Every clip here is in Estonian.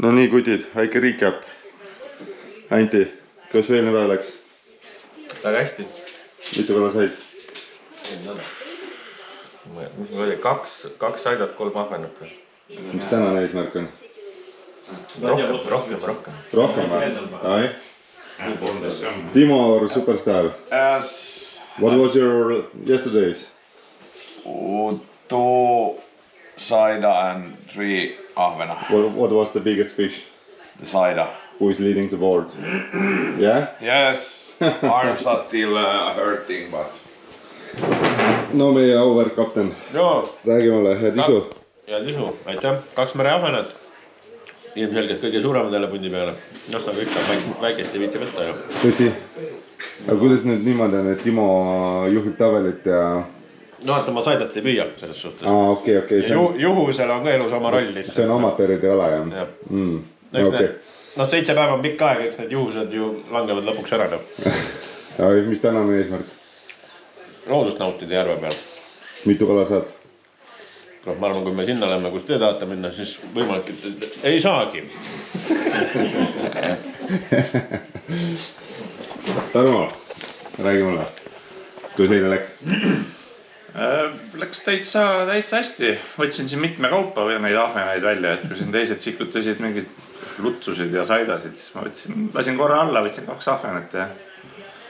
No nii, kutid, väike recap. Anti, kuidas eelne päev läks? Väga hästi. Mitu kala said? Mis mul oli? Kaks saidat, 3 ahvenat. Mis tänane eesmärk on? Rohkem. Rohkem või? Timo, our superstar. What was your yesterday's? 2 saida and 3 ahvena. What was the biggest fish? The saida. Who is leading the board? Yeah? Yes, arms are still hurting, but... No meie auväärt kapten. Joo. Räägi mulle, head isu. Head isu, aitäh. 2 mereahvenat. Ilmselgelt kõige suuremad jälle pundi peale. Nagu üks on väikest ei viitsi võtta ju. Tõsi. Aga kuidas nüüd niimoodi on, et Timo juhib tabelit ja... No, et ma saidat ei püüa selles suhtes. Okei. Juhusel on ka elus oma roll lihtsalt. See on amatööride ala, jah? Okei. No 7 päeva on pikk aeg, eks need juhused ju langevad lõpuks ära. Mis tänane eesmärk? Loodust nautida järve peal. Mitu kala saad? Ma arvan, kui me sinna oleme, kus te tahate minna, siis võimalik, et ei saagi. Tarmo, räägi mulle. Kuidas eile läks? Läks täitsa hästi. Võtsin siin mitme kaupa või neid ahvenaid välja, et kui siin teised sikutasid mingid lutsusid ja saidasid, siis ma lasin korra alla, võtsin 2 ahvenat ja...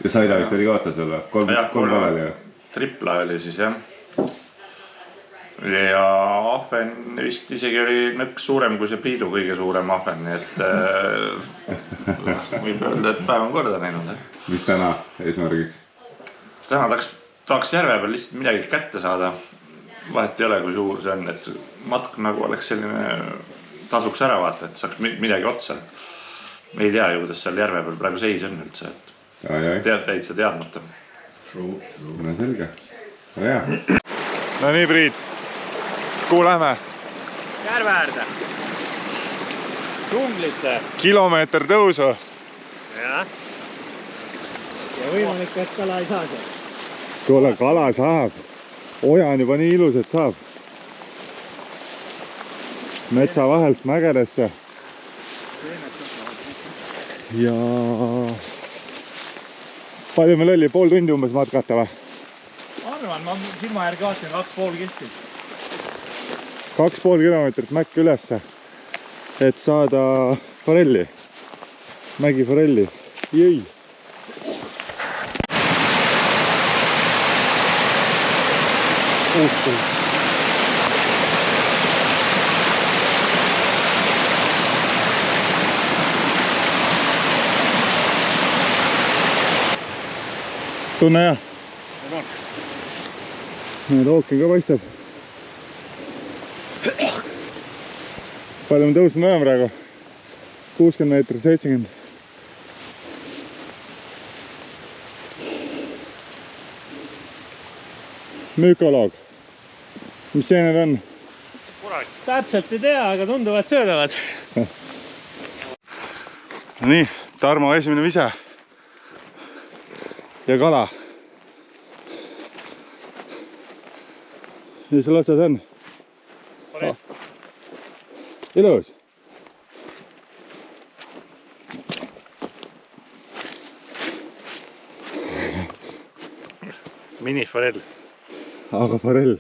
Ja saida vist oli ka otsas veel või? 3 kalal ju? Tripla oli siis jah. Ja ahven vist isegi oli nõks suurem kui see Priidu kõige suurem ahven, nii et võib öelda, et päev on korda näinud. Mis täna eesmärgiks? Täna tahaks järve peal lihtsalt midagi kätte saada. Vahet ei ole, kui suur see on, et matk nagu oleks selline tasuks ära vaata, et saaks midagi otsa. Me ei tea ju, kuidas seal järve peal praegu seis on üldse, et täitsa teadmata. No selge. No nii, Priit. Kuhu lähme? Järve äärde. Tunglisse. Kilomeeter tõusu. Ja võimalik, et kala ei saa seal. Kuule, kala saab. Oja on juba nii ilus, et saab. Metsa vahelt mägedesse. Ja... Palju meil oli? Pool tundi umbes matkata või? Arvan, ma silma järgi vaatasin 2,5 kilti. 2,5 kilomeetrit mäkke ülesse, et saada forelli. Mägi forelli. Jõi. Tunne hea? Need ooken ka paistab. Palju me tõusnud oleme praegu? 60 meetrit, 70. Mükoloog. Mis see need on? Täpselt ei tea, aga tunduvad söödavad. Nii, Tarmo esimene vise. Ja kala. Mis sul otsas on? Ilus. Miniforell. Aga forell.